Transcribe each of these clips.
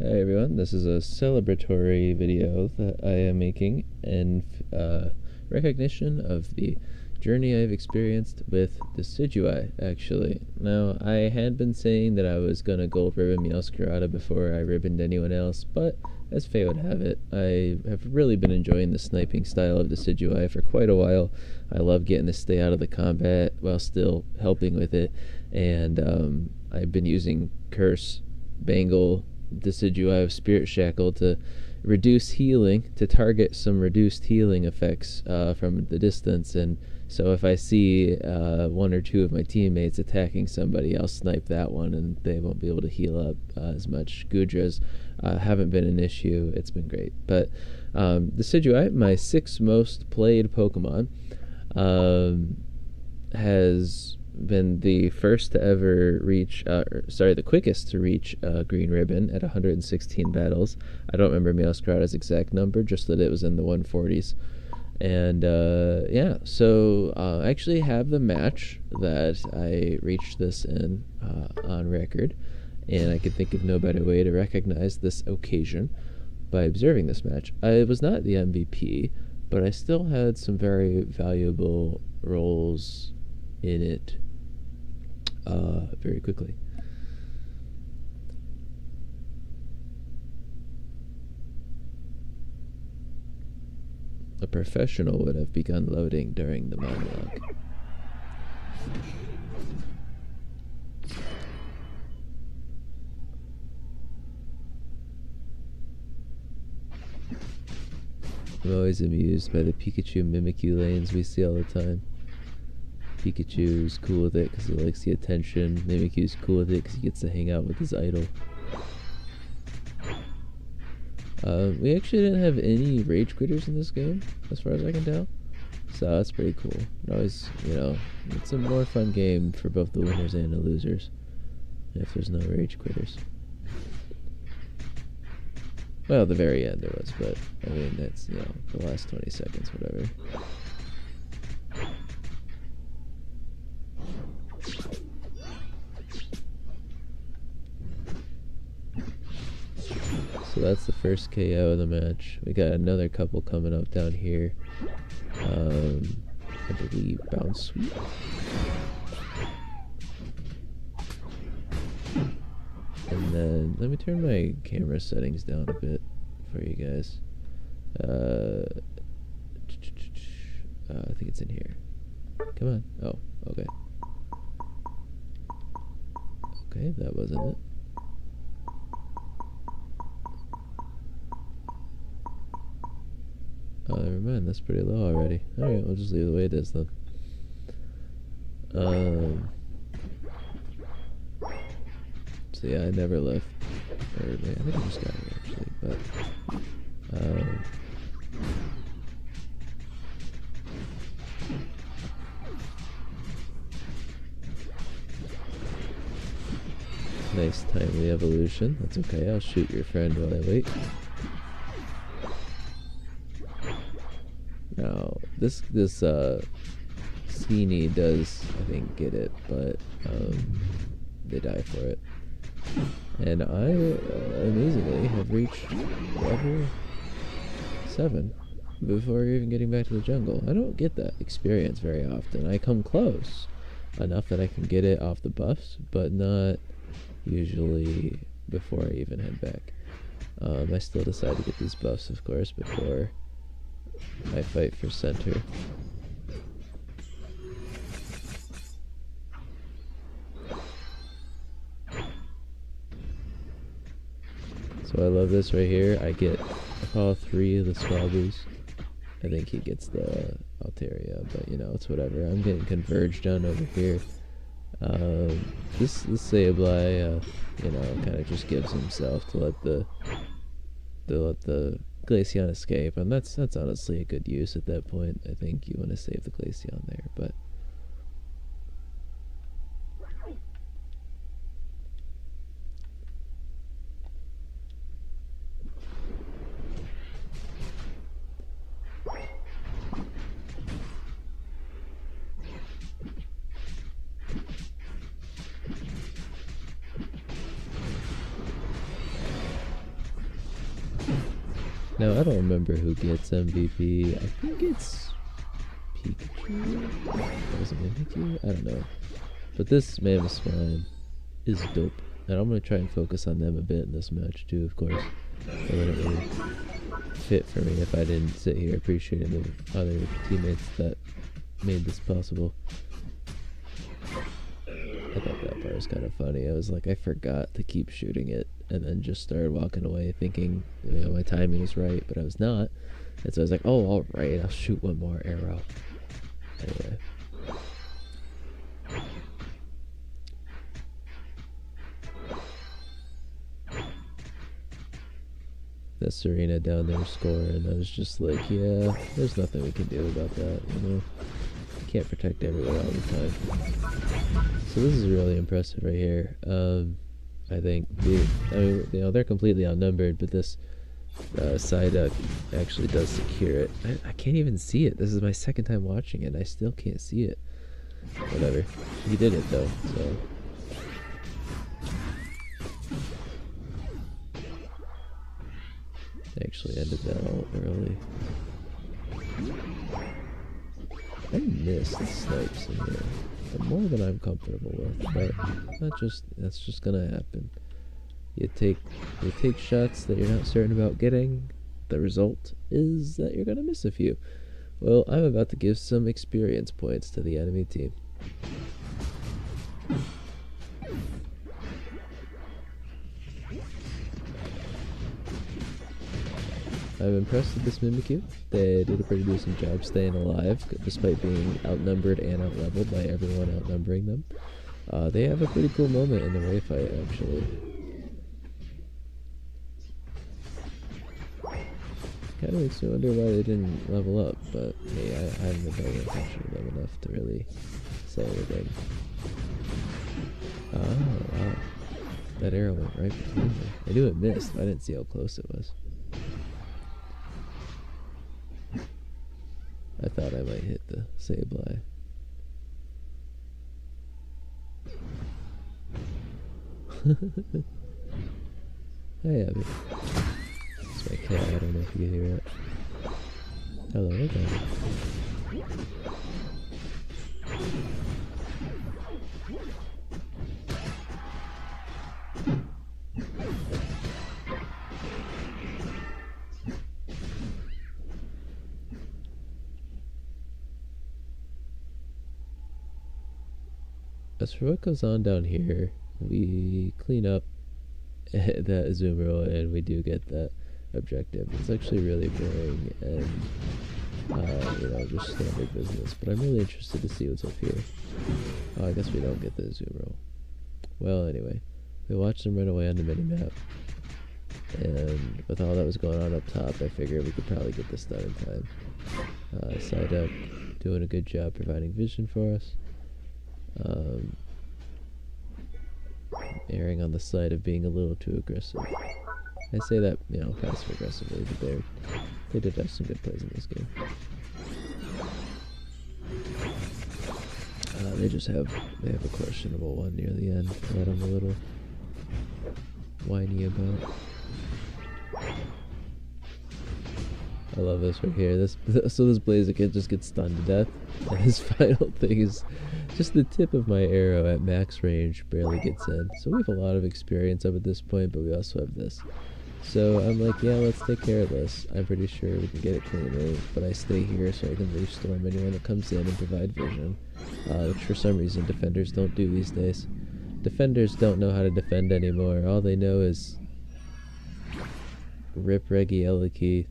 Hey everyone, this is a celebratory video that I am making in recognition of the journey I've experienced with Decidueye, actually. Now, I had been saying that I was going to gold ribbon Meowscarada before I ribboned anyone else, but as fate would have it, I have really been enjoying the sniping style of Decidueye for quite a while. I love getting to stay out of the combat while still helping with it, and I've been using Curse, Bangle, Decidueye of Spirit Shackle to reduce healing, to target some reduced healing effects from the distance. And so if I see one or two of my teammates attacking somebody, I'll snipe that one and they won't be able to heal up as much. Gudras haven't been an issue. It's been great. But Decidueye, my 6th most played Pokemon, has been the first to ever reach, the quickest to reach Green Ribbon at 116 battles. I don't remember Meowscarada's exact number, just that it was in the 140s. And yeah, so I actually have the match that I reached this in on record, and I could think of no better way to recognize this occasion by observing this match. I was not the MVP, but I still had some very valuable roles in it very quickly. A professional would have begun loading during the monologue. I'm always amused by the Pikachu Mimikyu lanes we see all the time. Pikachu's cool with it because he likes the attention. Mimikyu's cool with it because he gets to hang out with his idol. We actually didn't have any rage quitters in this game, as far as I can tell. So that's pretty cool. It always, it's a more fun game for both the winners and the losers if there's no rage quitters. Well, at the very end there was, but I mean, that's, the last 20 seconds, whatever. So that's the first KO of the match. We got another couple coming up down here. I believe Bounce Sweep. And then let me turn my camera settings down a bit for you guys. I think it's in here. Come on. Oh, okay. Okay, that wasn't it. Oh, never mind. That's pretty low already. Alright, we'll just leave it the way it is then. So yeah, I never left. Or, I think I just got here actually, but nice timely evolution. That's okay, I'll shoot your friend while I wait. Now, this Skeeny does, I think, get it, but they die for it. And I, amazingly, have reached level 7 before even getting back to the jungle. I don't get that experience very often. I come close enough that I can get it off the buffs, but not usually before I even head back. I still decide to get these buffs, of course, before I fight for center. So I love this right here. I call 3 of the Swabus. I think he gets the Altaria, but it's whatever. I'm getting converged on over here. This Sableye, kind of just gives himself to let the Glaceon escape, and that's honestly a good use at that point. I think you want to save the Glaceon there, but Now, I don't remember who gets MVP. I think it's Pikachu? Was it Mimikyu? I don't know. But this Mammoth Swine is dope. And I'm going to try and focus on them a bit in this match too, of course. It wouldn't really fit for me if I didn't sit here appreciating the other teammates that made this possible. I thought that part was kind of funny. I was like, I forgot to keep shooting it, and then just started walking away thinking, my timing was right, but I was not. And so I was like, oh, all right, I'll shoot one more arrow. Anyway. That Serena down there scoring, I was just like, yeah, there's nothing we can do about that, Can't protect everyone all the time. So this is really impressive right here. I think they're completely outnumbered, but this Psyduck actually does secure it. I can't even see it. This is my second time watching it. I still can't see it. Whatever. He did it though, so. Actually ended that all early. I missed the snipes in here, but more than I'm comfortable with. But that's just gonna happen. You take shots that you're not certain about getting. The result is that you're gonna miss a few. Well, I'm about to give some experience points to the enemy team. I'm impressed with this Mimikyu. They did a pretty decent job staying alive, despite being outnumbered and outleveled by everyone outnumbering them. They have a pretty cool moment in the Ray fight, actually. Kind of makes me wonder why they didn't level up, but hey, I haven't been paying attention to them enough to really say anything. Oh, wow. That arrow went right between me. I knew it missed, but I didn't see how close it was. I thought I might hit the Sableye. Hey, Abby. It's my cat. I don't know if you can hear it. Hello again. As for what goes on down here, we clean up that Azumarill and we do get that objective. It's actually really boring and, just standard business, but I'm really interested to see what's up here. Oh, I guess we don't get the Azumarill. Well, anyway, we watched them run away on the minimap, and with all that was going on up top, I figured we could probably get this done in time. Psyduck doing a good job providing vision for us. Erring on the side of being a little too aggressive. I say that, passive aggressively, but they did have some good plays in this game. They have a questionable one near the end that I'm a little whiny about. I love this right here. So this Blaziken just gets stunned to death, and his final thing is just the tip of my arrow at max range barely gets in. So we have a lot of experience up at this point, but we also have this. So I'm like, yeah, let's take care of this. I'm pretty sure we can get it cleanly, but I stay here so I can leaf storm anyone that comes in and provide vision, which for some reason defenders don't do these days. Defenders don't know how to defend anymore. All they know is rip Regieleki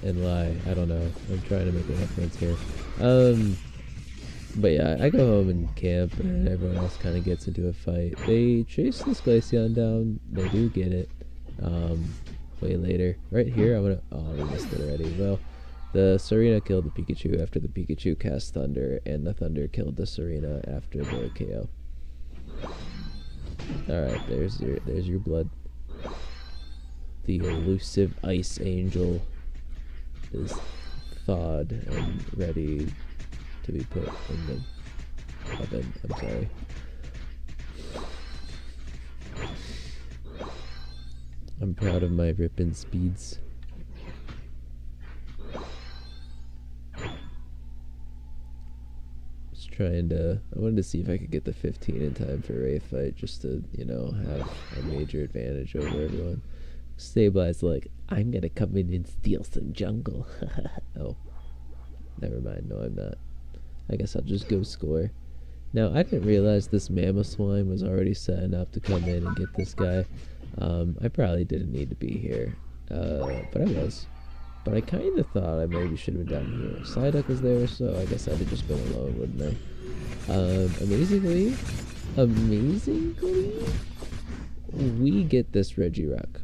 and lie. I don't know. I'm trying to make a reference here. But yeah, I go home and camp, and everyone else kind of gets into a fight. They chase this Glaceon down. They do get it. Way later. Right here, we missed it already. Well, the Serena killed the Pikachu after the Pikachu cast Thunder, and the Thunder killed the Serena after the KO. Alright, there's your blood. The elusive Ice Angel is thawed and ready to be put in the oven. I'm sorry. I'm proud of my ripping speeds. Just trying to... I wanted to see if I could get the 15 in time for Wraith fight, just to, you know, have a major advantage over everyone. Stabilize like, I'm gonna come in and steal some jungle. Oh, never mind. No, I'm not. I guess I'll just go score. Now, I didn't realize this mammoth swine was already setting up to come in and get this guy. I probably didn't need to be here, but I was. But I kind of thought I maybe should have been down here. Psyduck was there, so I guess I'd have just been alone, wouldn't I? Amazingly, we get this Regirock.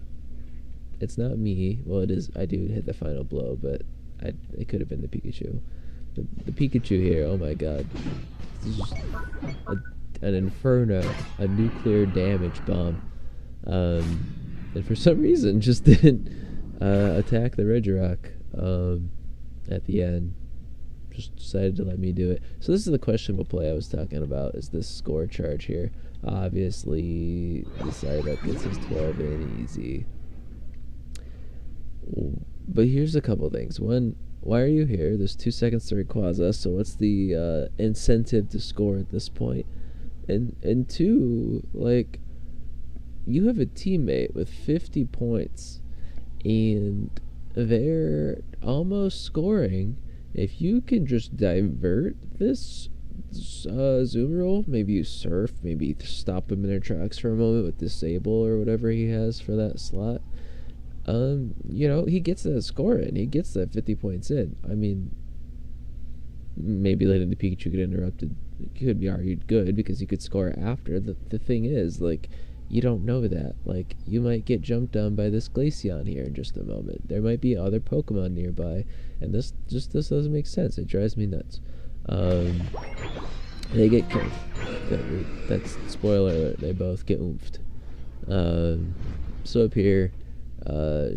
It's not me. Well, it is. I do hit the final blow, but it could have been the Pikachu. The Pikachu here, oh my god. This is just an inferno, a nuclear damage bomb. And for some reason just didn't attack the Regirock at the end. Just decided to let me do it. So this is the questionable play I was talking about, is this score charge here. Obviously, the Psyduck gets his 12 in easy. But here's a couple things. One, why are you here? There's 2 seconds to Rayquaza, so what's the incentive to score at this point? And two, like, you have a teammate with 50 points, and they're almost scoring. If you can just divert this Zoom roll, maybe you surf, maybe stop them in their tracks for a moment with Disable or whatever he has for that slot. You know, he gets that score in. He gets that 50 points in. I mean, maybe letting the Pikachu get interrupted could be argued good because he could score after. The thing is, like, you don't know that. Like, you might get jumped on by this Glaceon here in just a moment. There might be other Pokemon nearby, and this doesn't make sense. It drives me nuts. They get killed. That's spoiler alert. They both get oomphed. So up here,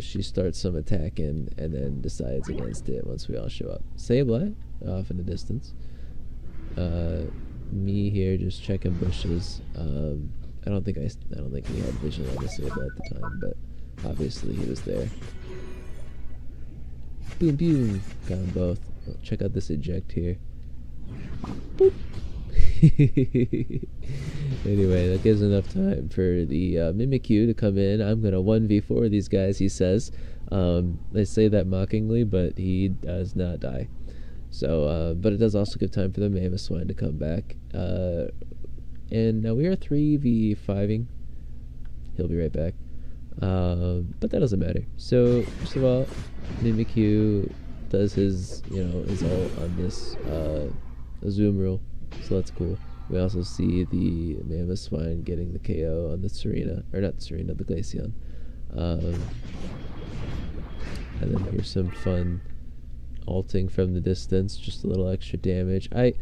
she starts some attacking and then decides against it once we all show up. Sableye off in the distance. Me here just checking bushes. I don't think he had vision on the Sableye at the time, but obviously he was there. Boom, boom. Got them both. Check out this eject here. Boop. Anyway, that gives enough time for the Mimikyu to come in. I'm gonna 1v4 these guys, he says. I say that mockingly, but he does not die. So, but it does also give time for the Mamoswine to come back. And now we are 3v5ing. He'll be right back. But that doesn't matter. So, first of all, Mimikyu does his ult on this Zoom rule. So that's cool. We also see the Mamoswine getting the KO on the Serena, or not Serena, the Glaceon. And then here's some fun ulting from the distance, just a little extra damage. I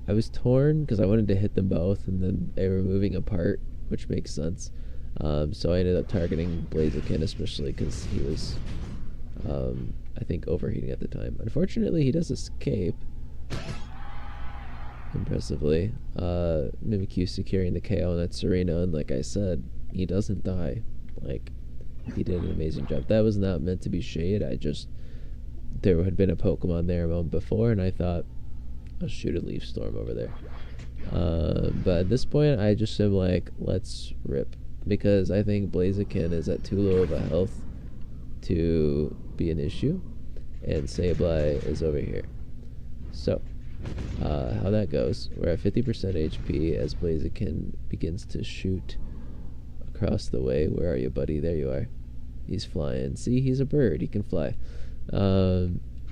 was torn because I wanted to hit them both, and then they were moving apart, which makes sense. So I ended up targeting Blaziken, especially because he was, I think, overheating at the time. Unfortunately, he does escape. Impressively. Mimikyu securing the KO on that Serena, and like I said, he doesn't die. Like, he did an amazing job. That was not meant to be shade. There had been a Pokemon there a moment before, and I thought, I'll shoot a Leaf Storm over there. But at this point, I just am like, let's rip. Because I think Blaziken is at too low of a health to be an issue, and Sableye is over here. So, how that goes, we're at 50% HP as Blaziken begins to shoot across the way. Where are you, buddy? There you are. He's flying. See, he's a bird. He can fly.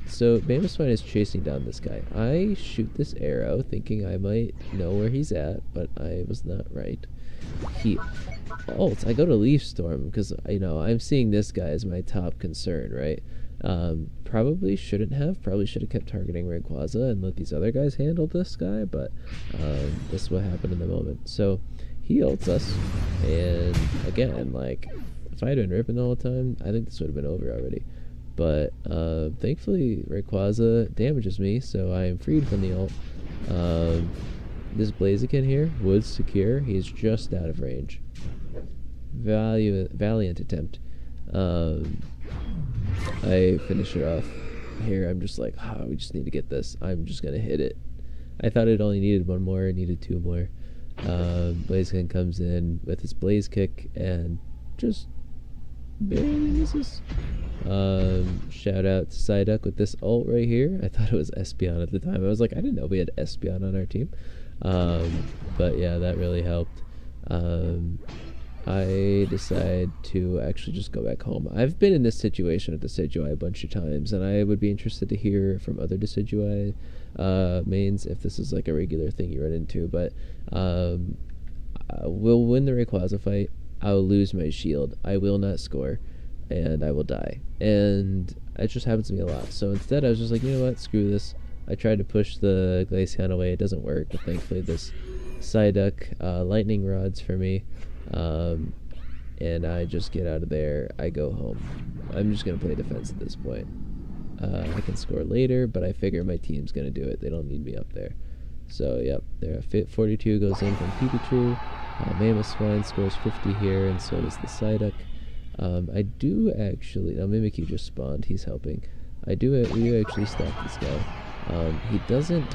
So Mamoswine is chasing down this guy. I shoot this arrow thinking I might know where he's at, but I was not right. He ults. I go to Leaf Storm because, I'm seeing this guy as my top concern, right? Probably should have kept targeting Rayquaza and let these other guys handle this guy, but this is what happened in the moment. So he ults us, and again, like, if I had been ripping the whole time, I think this would have been over already. But thankfully Rayquaza damages me, so I am freed from the ult. This Blaziken here would secure. He's just out of range. valiant attempt. I finish it off. Here, I'm just like, we just need to get this. I'm just gonna hit it. I thought it only needed one more. It needed two more. Blaziken comes in with his blaze kick and just barely misses. Shout out to Psyduck with this ult right here. I thought it was Espeon at the time. I was like, I didn't know we had Espeon on our team. But yeah, that really helped. I decide to actually just go back home. I've been in this situation with Decidueye a bunch of times, and I would be interested to hear from other Decidueye mains if this is like a regular thing you run into. But we'll win the Rayquaza fight. I'll lose my shield. I will not score, and I will die. And it just happens to me a lot. So instead, I was just like, you know what? Screw this. I tried to push the Glaceon away. It doesn't work. But thankfully, this Psyduck lightning rods for me. And I just get out of there. I go home. I'm just going to play defense at this point. I can score later, but I figure my team's going to do it. They don't need me up there. So, yep, there. 42 goes in from Pikachu. Mamoswine scores 50 here, and so does the Psyduck. I do actually... Now, Mimikyu just spawned. He's helping. We do actually stop this guy. He doesn't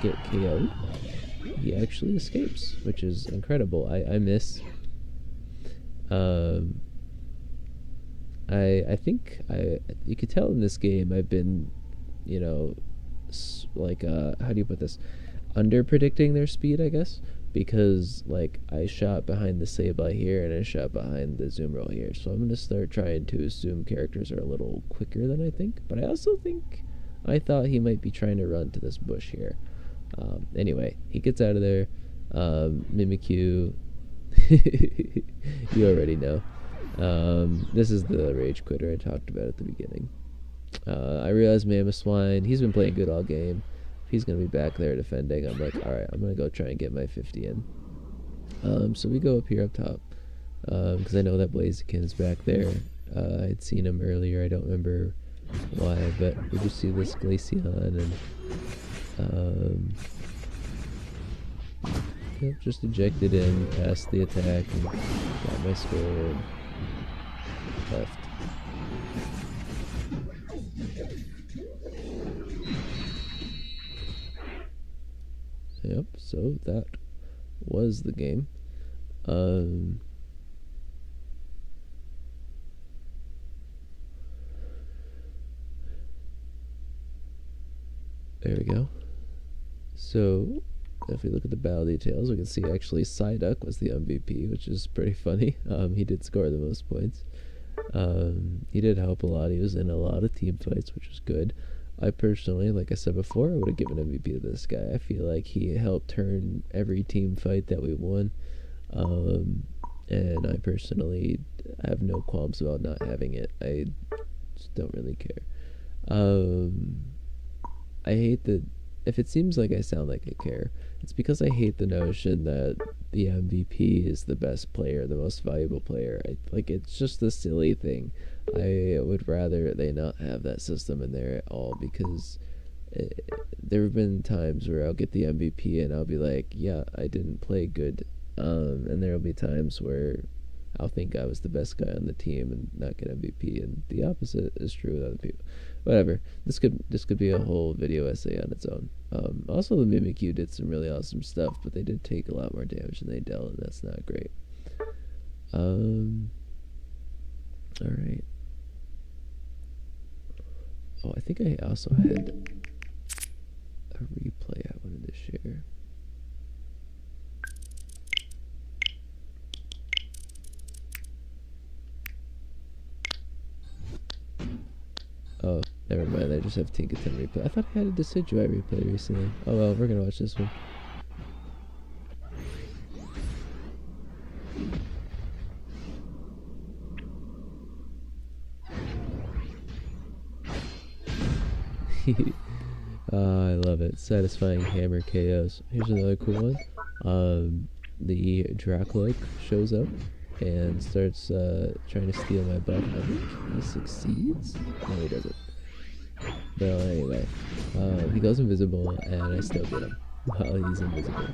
get KO'd. He actually escapes, which is incredible. I miss. I think you could tell in this game I've been, like how do you put this? Under predicting their speed, I guess, because like I shot behind the Sableye here and I shot behind the Zoomroll here, so I'm gonna start trying to assume characters are a little quicker than I think. But I also think I thought he might be trying to run to this bush here. Anyway, he gets out of there. Mimikyu, you already know. This is the rage quitter I talked about at the beginning. I realize Mamoswine, he's been playing good all game. If he's going to be back there defending, I'm like, alright, I'm going to go try and get my 50 in. So we go up here up top, because I know that Blaziken's back there. I'd seen him earlier, I don't remember why, but we just see this Glaceon and yep, just ejected in past the attack and got my score and left. Yep, so that was the game. There we go. So, if we look at the battle details, we can see actually Psyduck was the MVP, which is pretty funny. He did score the most points. He did help a lot. He was in a lot of team fights, which was good. I personally, like I said before, I would have given MVP to this guy. I feel like he helped turn every team fight that we won. And I personally have no qualms about not having it. I just don't really care. I hate that if it seems like I sound like I care, it's because I hate the notion that the MVP is the best player, the most valuable player. It's just a silly thing. I would rather they not have that system in there at all, because there have been times where I'll get the MVP and I'll be like, yeah, I didn't play good. And there will be times where I'll think I was the best guy on the team and not get MVP, and the opposite is true with other people. Whatever. This could be a whole video essay on its own. Also, the Mimikyu did some really awesome stuff, but they did take a lot more damage than they dealt, and that's not great. Alright. Oh, I think I also had a replay I wanted to share. Oh, never mind. I just have Tinkaton replay. I thought I had a Decidueye replay recently. Oh well, we're gonna watch this one. I love it. Satisfying hammer KOs. Here's another cool one. The Dracloak shows up and starts trying to steal my buff. I think he succeeds? No, he doesn't. Well, anyway, he goes invisible, and I still get him. while he's invisible.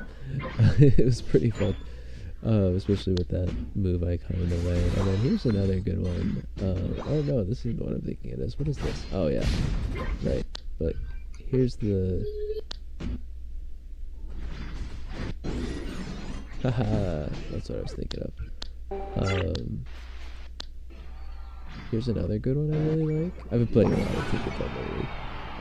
It was pretty fun, especially with that move icon in the way. And then here's another good one. Oh no, this isn't what I'm thinking it is. What is this? Oh yeah, right. But here's the. Haha, that's what I was thinking of. Here's another good one I really like. I've been playing a lot of Ticket lately.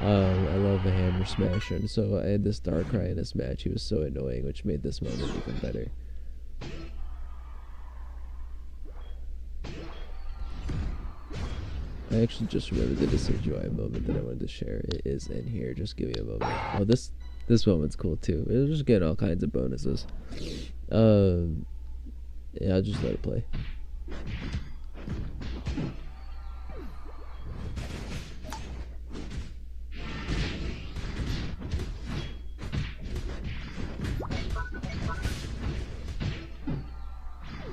I love the hammer smasher, and so I had this Darkrai in this match. He was so annoying, which made this moment even better. I actually just remembered the Decidueye moment that I wanted to share. It is in here. Just give me a moment. Oh, this moment's cool too. It'll just get all kinds of bonuses. Yeah, I'll just let it play.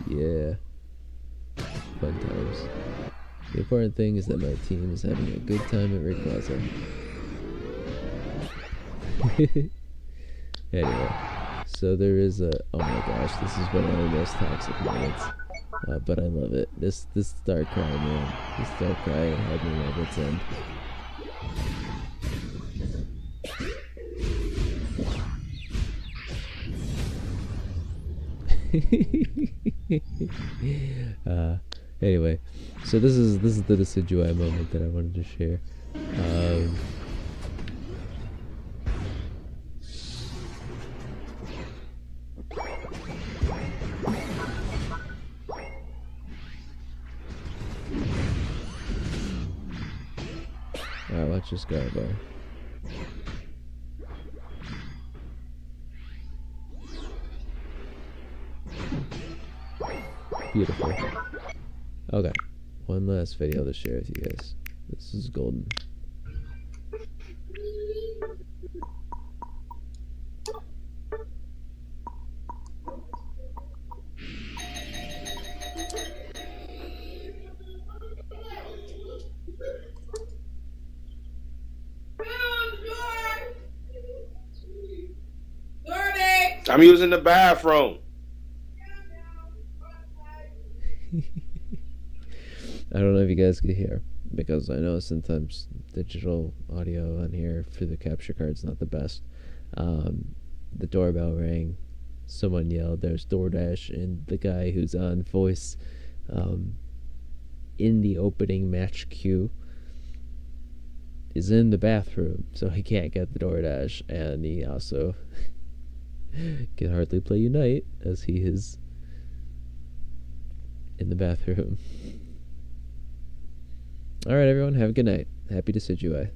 Yeah, fun times. The important thing is that my team is having a good time at Rayquaza. Anyway, so there is a. Oh my gosh, this is one of my most toxic moments. But I love it. This Darkrai, man. This Darkrai had me at its end. Anyway, so this is the Decidueye moment that I wanted to share. Alright, watch this guy bar. Beautiful. Okay, one last video to share with you guys. This is golden. I'm using the bathroom. I don't know if you guys could hear, because I know sometimes digital audio on here for the capture card's not the best. The doorbell rang. Someone yelled, "There's DoorDash," and the guy who's on voice in the opening match queue is in the bathroom, so he can't get the DoorDash, and he also can hardly play Unite as he is in the bathroom. Alright, everyone, have a good night. Happy Decidueye.